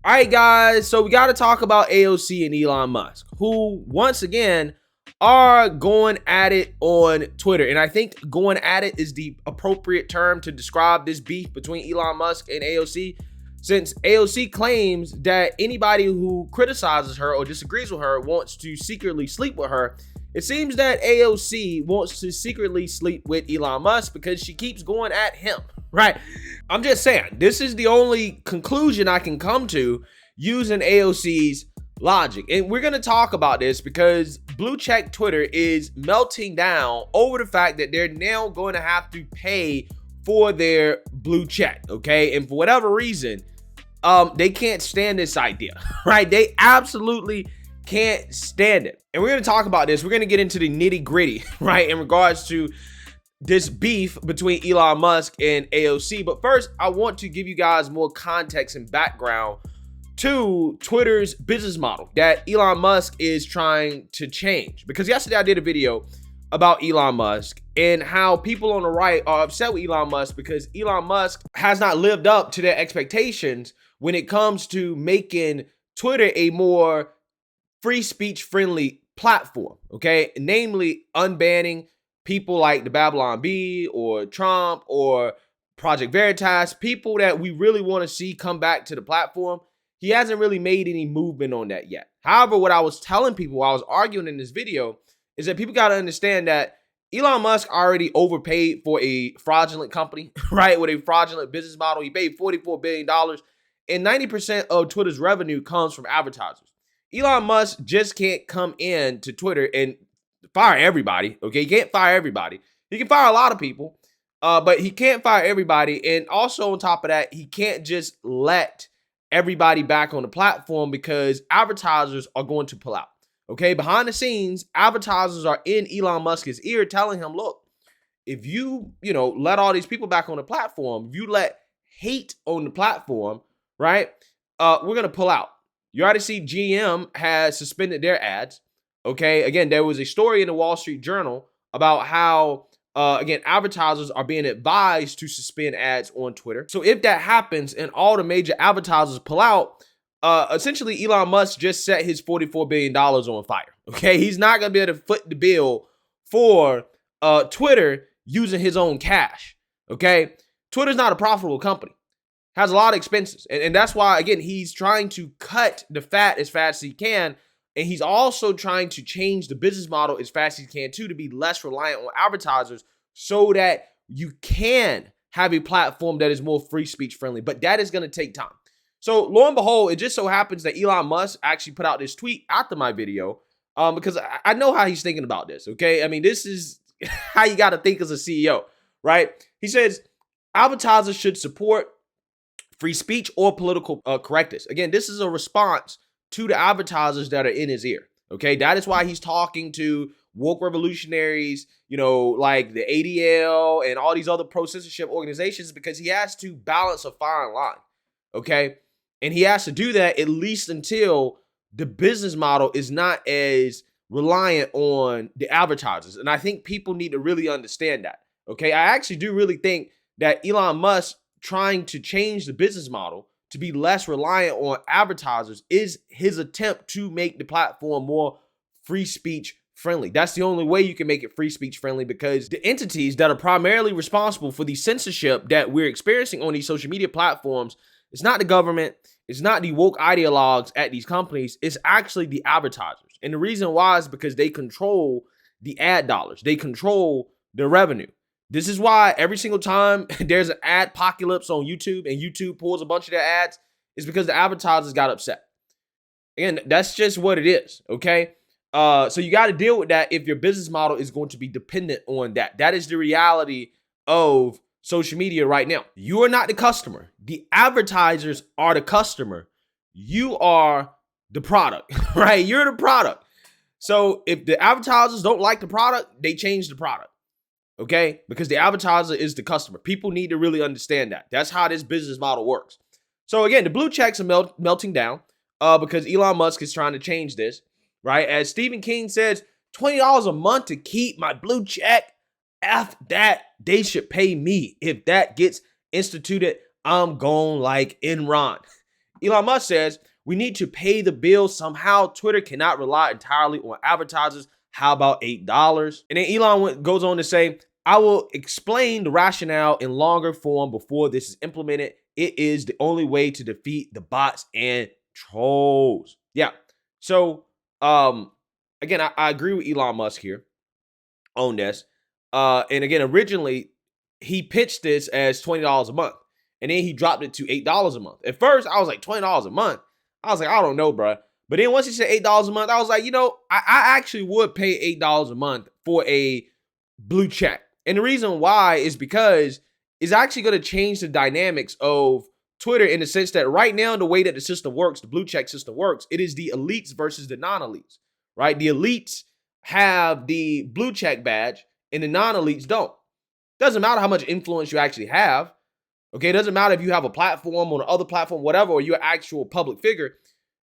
All right, guys, so we got to talk about AOC and Elon Musk, who once again are going at it on Twitter. And I think going at it is the appropriate term to describe this beef between Elon Musk and AOC, since AOC claims that anybody who criticizes her or disagrees with her wants to secretly sleep with her. It seems that AOC wants to secretly sleep with Elon Musk because she keeps going at him, right? I'm just saying, this is the only conclusion I can come to using AOC's logic. And we're going to talk about this because blue check Twitter is melting down over the fact that they're now going to have to pay for their blue check, okay? And for whatever reason, they can't stand this idea, right? They absolutely can't stand it. And we're going to talk about this. We're going to get into the nitty gritty, right, in regards to this beef between Elon Musk and AOC. But first, I want to give you guys more context and background to Twitter's business model that Elon Musk is trying to change. Because yesterday I did a video about Elon Musk and how people on the right are upset with Elon Musk because Elon Musk has not lived up to their expectations when it comes to making Twitter a more free speech friendly platform, okay? Namely, unbanning people like the Babylon Bee or Trump or Project Veritas, people that we really want to see come back to the platform. He hasn't really made any movement on that yet. However, what I was telling people while I was arguing in this video is that people got to understand that Elon Musk already overpaid for a fraudulent company, right? With a fraudulent business model. He paid $44 billion and 90% of Twitter's revenue comes from advertisers. Elon Musk just can't come in to Twitter and fire everybody, okay? He can't fire everybody. He can fire a lot of people, but he can't fire everybody. And also on top of that, he can't just let everybody back on the platform because advertisers are going to pull out, okay? Behind the scenes, advertisers are in Elon Musk's ear telling him, look, if you let all these people back on the platform, if you let hate on the platform, right, we're going to pull out. You already see GM has suspended their ads. Okay, again, there was a story in the Wall Street Journal about how, again, advertisers are being advised to suspend ads on Twitter. So if that happens and all the major advertisers pull out, essentially Elon Musk just set his $44 billion on fire. Okay, he's not going to be able to foot the bill for Twitter using his own cash. Okay, Twitter's not a profitable company. Has a lot of expenses. And that's why, again, he's trying to cut the fat as fast as he can. And he's also trying to change the business model as fast as he can, too, to be less reliant on advertisers so that you can have a platform that is more free speech friendly. But that is going to take time. So lo and behold, it just so happens that Elon Musk actually put out this tweet after my video because I know how he's thinking about this, okay? I mean, this is how you got to think as a CEO, right? He says advertisers should support free speech or political correctness. Again, this is a response to the advertisers that are in his ear. Okay, that is why he's talking to woke revolutionaries, like the ADL and all these other pro-censorship organizations, because he has to balance a fine line. Okay, and he has to do that at least until the business model is not as reliant on the advertisers. And I think people need to really understand that. Okay, I actually do really think that Elon Musk trying to change the business model to be less reliant on advertisers is his attempt to make the platform more free speech friendly. That's the only way you can make it free speech friendly, because the entities that are primarily responsible for the censorship that we're experiencing on these social media platforms, it's not the government, it's not the woke ideologues at these companies, it's actually the advertisers. And the reason why is because they control the ad dollars, they control the revenue. This is why every single time there's an ad apocalypse on YouTube and YouTube pulls a bunch of their ads, is because the advertisers got upset. Again, that's just what it is, okay? So you got to deal with that if your business model is going to be dependent on that. That is the reality of social media right now. You are not the customer. The advertisers are the customer. You are the product, right? You're the product. So if the advertisers don't like the product, they change the product. Okay, because the advertiser is the customer. People need to really understand that. That's how this business model works. So again, the blue checks are melting down because Elon Musk is trying to change this, right? As Stephen King says, $20 a month to keep my blue check. F that, they should pay me. If that gets instituted, I'm gone like Enron. Elon Musk says, we need to pay the bill somehow. Twitter cannot rely entirely on advertisers. How about $8? And then Elon goes on to say, I will explain the rationale in longer form before this is implemented. It is the only way to defeat the bots and trolls. Yeah. So, again, I agree with Elon Musk here on this. And again, originally, he pitched this as $20 a month. And then he dropped it to $8 a month. At first, I was like, $20 a month? I was like, I don't know, bro. But then once he said $8 a month, I was like, I actually would pay $8 a month for a blue check. And the reason why is because it's actually going to change the dynamics of Twitter in the sense that right now, the way that the system works, the blue check system works, it is the elites versus the non-elites, right? The elites have the blue check badge and the non-elites don't. Doesn't matter how much influence you actually have. Okay, it doesn't matter if you have a platform on another platform, whatever, or you're an actual public figure.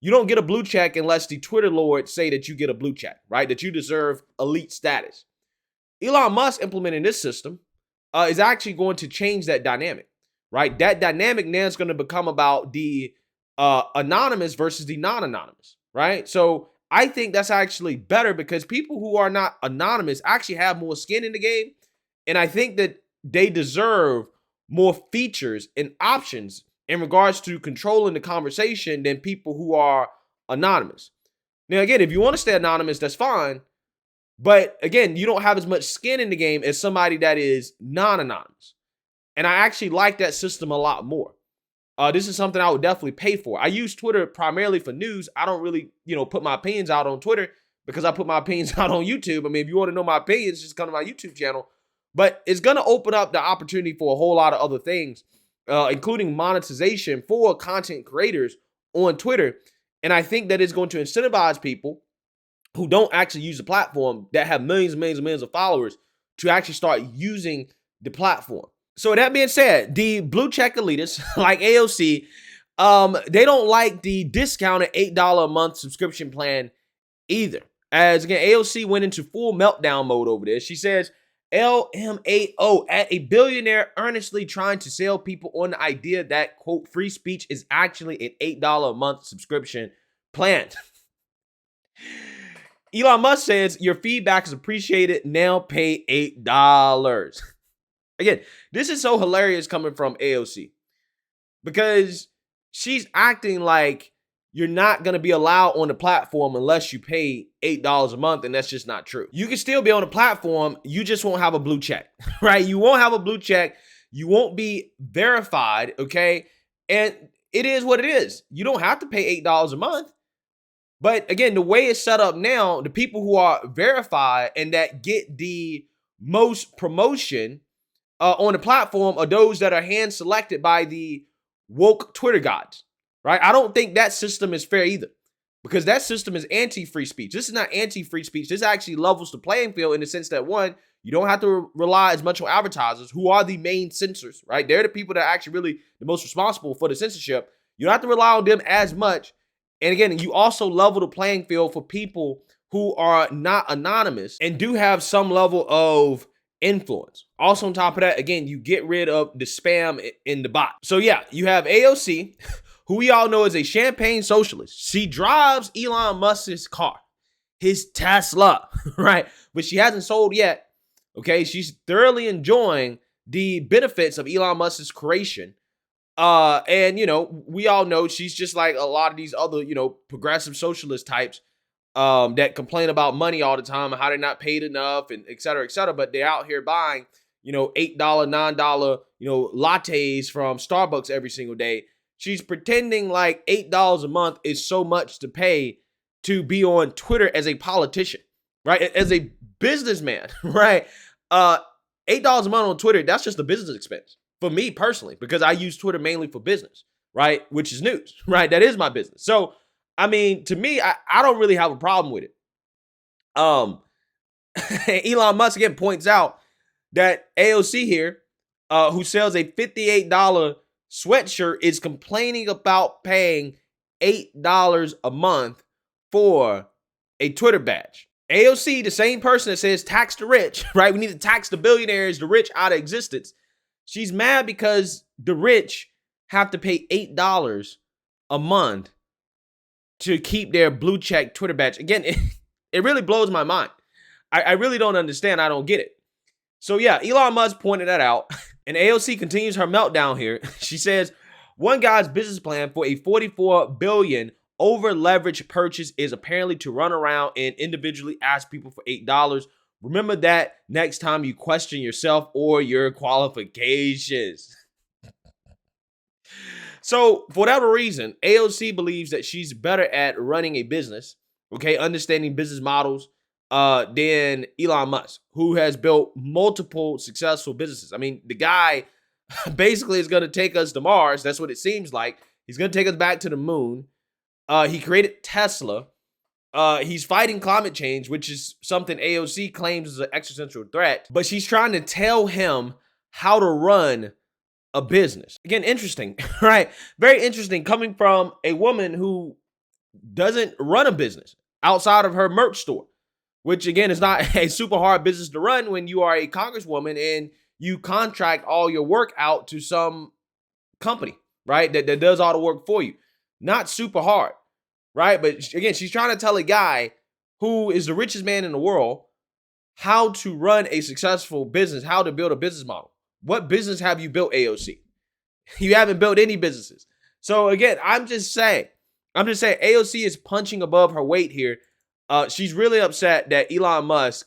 You don't get a blue check unless the Twitter lords say that you get a blue check, right? That you deserve elite status. Elon Musk implementing this system is actually going to change that dynamic, right? That dynamic now is going to become about the anonymous versus the non-anonymous, right? So I think that's actually better because people who are not anonymous actually have more skin in the game. And I think that they deserve more features and options in regards to controlling the conversation than people who are anonymous. Now, again, if you want to stay anonymous, that's fine. But again, you don't have as much skin in the game as somebody that is non-anonymous. And I actually like that system a lot more. This is something I would definitely pay for. I use Twitter primarily for news. I don't really, put my opinions out on Twitter because I put my opinions out on YouTube. I mean, if you want to know my opinions, just come to my YouTube channel. But it's going to open up the opportunity for a whole lot of other things, including monetization for content creators on Twitter. And I think that it's going to incentivize people who don't actually use the platform that have millions and millions and millions of followers to actually start using the platform. So that being said, the blue check elitists like AOC, they don't like the discounted $8 a month subscription plan either. As again, AOC went into full meltdown mode over this. She says, LMAO, at a billionaire earnestly trying to sell people on the idea that, quote, free speech is actually an $8 a month subscription plan. Elon Musk says, your feedback is appreciated. Now pay $8. Again, this is so hilarious coming from AOC because she's acting like you're not going to be allowed on the platform unless you pay $8 a month, and that's just not true. You can still be on the platform, you just won't have a blue check, right? You won't have a blue check, you won't be verified, okay? And it is what it is. You don't have to pay $8 a month. But again, the way it's set up now, the people who are verified and that get the most promotion on the platform are those that are hand selected by the woke Twitter gods, right? I don't think that system is fair either because that system is anti-free speech. This is not anti-free speech. This actually levels the playing field in the sense that, one, you don't have to rely as much on advertisers who are the main censors, right? They're the people that are actually really the most responsible for the censorship. You don't have to rely on them as much. And again, you also level the playing field for people who are not anonymous and do have some level of influence. Also on top of that, again, you get rid of the spam in the bot. So yeah, you have AOC, who we all know is a champagne socialist. She drives Elon Musk's car, his Tesla, right? But she hasn't sold yet. Okay, she's thoroughly enjoying the benefits of Elon Musk's creation. And we all know she's just like a lot of these other, progressive socialist types that complain about money all the time and how they're not paid enough and et cetera, but they're out here buying, $8, $9, lattes from Starbucks every single day. She's pretending like $8 a month is so much to pay to be on Twitter as a politician, right? As a businessman, right? $8 a month on Twitter, that's just a business expense for me personally, because I use Twitter mainly for business, right? Which is news, right? That is my business. So, I mean, to me, I don't really have a problem with it. Elon Musk again points out that AOC here, who sells a $58 sweatshirt, is complaining about paying $8 a month for a Twitter badge. AOC, the same person that says tax the rich, right? We need to tax the billionaires, the rich out of existence. She's mad because the rich have to pay $8 a month to keep their blue check Twitter badge. Again, it really blows my mind. I really don't understand. I don't get it. So yeah, Elon Musk pointed that out. And AOC continues her meltdown here. She says, one guy's business plan for a $44 billion over-leveraged purchase is apparently to run around and individually ask people for $8. Remember that next time you question yourself or your qualifications. So, for whatever reason, AOC believes that she's better at running a business, okay, understanding business models, than Elon Musk, who has built multiple successful businesses. I mean, the guy basically is going to take us to Mars. That's what it seems like. He's going to take us back to the moon. He created Tesla. He's fighting climate change, which is something AOC claims is an existential threat. But she's trying to tell him how to run a business. Again, interesting, right? Very interesting coming from a woman who doesn't run a business outside of her merch store, which again is not a super hard business to run when you are a congresswoman and you contract all your work out to some company, right? That does all the work for you. Not super hard, right? But again, she's trying to tell a guy who is the richest man in the world how to run a successful business, how to build a business model. What business have you built, AOC? You haven't built any businesses. So again, I'm just saying AOC is punching above her weight here. She's really upset that Elon Musk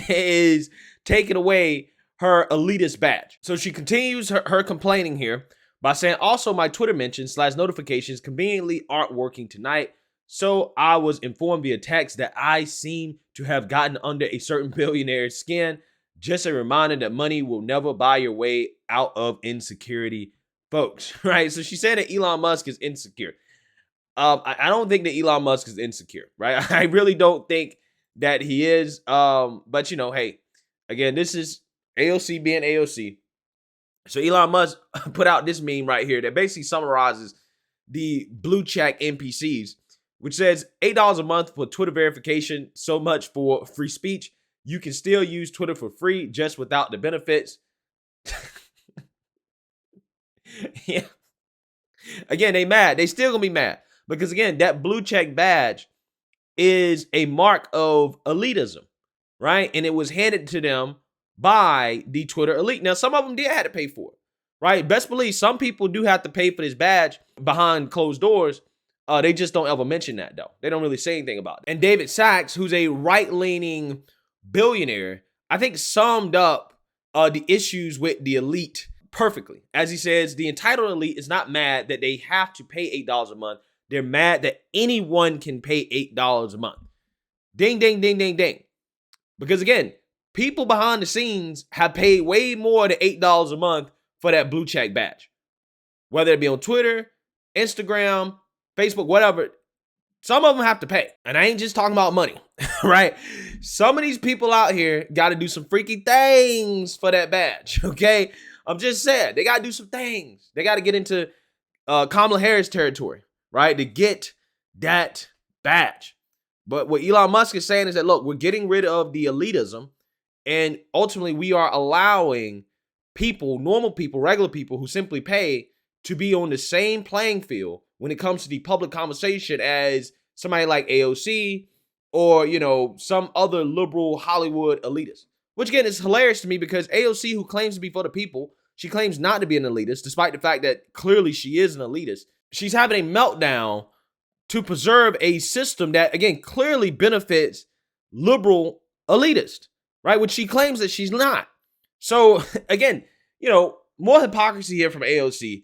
is taking away her elitist badge. So she continues her complaining here by saying, also my Twitter mentions / notifications conveniently aren't working tonight. So I was informed via text that I seem to have gotten under a certain billionaire's skin. Just a reminder that money will never buy your way out of insecurity, folks, right? So she said that Elon Musk is insecure. I don't think that Elon Musk is insecure, right? I really don't think that he is. But you know, hey, again, this is AOC being AOC. So Elon Musk put out this meme right here that basically summarizes the blue check NPCs, which says $8 a month for Twitter verification, so much for free speech. You can still use Twitter for free, just without the benefits. Yeah. Again, they mad. They still gonna be mad. Because again, that blue check badge is a mark of elitism, right? And it was handed to them by the Twitter elite. Now, some of them did have to pay for it, right? Best believe some people do have to pay for this badge behind closed doors. They just don't ever mention that, though. They don't really say anything about it. And David Sachs, who's a right-leaning billionaire, I think summed up the issues with the elite perfectly. As he says, the entitled elite is not mad that they have to pay $8 a month. They're mad that anyone can pay $8 a month. Ding, ding, ding, ding, ding. Because again, people behind the scenes have paid way more than $8 a month for that blue check badge. Whether it be on Twitter, Instagram, Facebook, whatever. Some of them have to pay. And I ain't just talking about money, right? Some of these people out here got to do some freaky things for that badge, okay? I'm just saying, they got to do some things. They got to get into Kamala Harris territory, right, to get that badge. But what Elon Musk is saying is that, look, we're getting rid of the elitism, and ultimately we are allowing people, normal people, regular people who simply pay to be on the same playing field when it comes to the public conversation as somebody like AOC or, you know, some other liberal Hollywood elitist. Which, again, is hilarious to me because AOC, who claims to be for the people, she claims not to be an elitist, despite the fact that clearly she is an elitist. She's having a meltdown to preserve a system that, again, clearly benefits liberal elitists, right? Which she claims that she's not. So, again, you know, more hypocrisy here from AOC.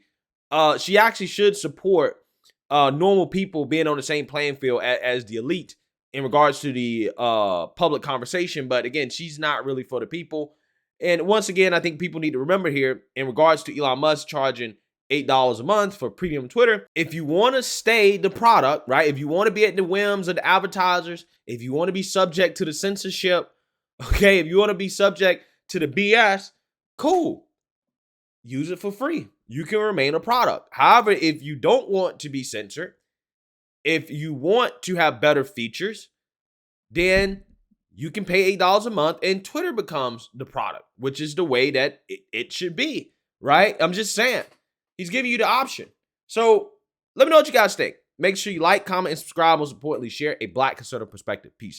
She actually should support normal people being on the same playing field as the elite in regards to the public conversation. But again, she's not really for the people. And once again, I think people need to remember here in regards to Elon Musk charging $8 a month for premium Twitter. If you want to stay the product, right? If you want to be at the whims of the advertisers, if you want to be subject to the censorship, okay, if you want to be subject to the BS, cool. Use it for free. You can remain a product. However, if you don't want to be censored, if you want to have better features, then you can pay $8 a month and Twitter becomes the product, which is the way that it should be, right? I'm just saying. He's giving you the option. So Let me know what you guys think. Make sure you like, comment, and subscribe. Most importantly, share a Black conservative perspective. Peace.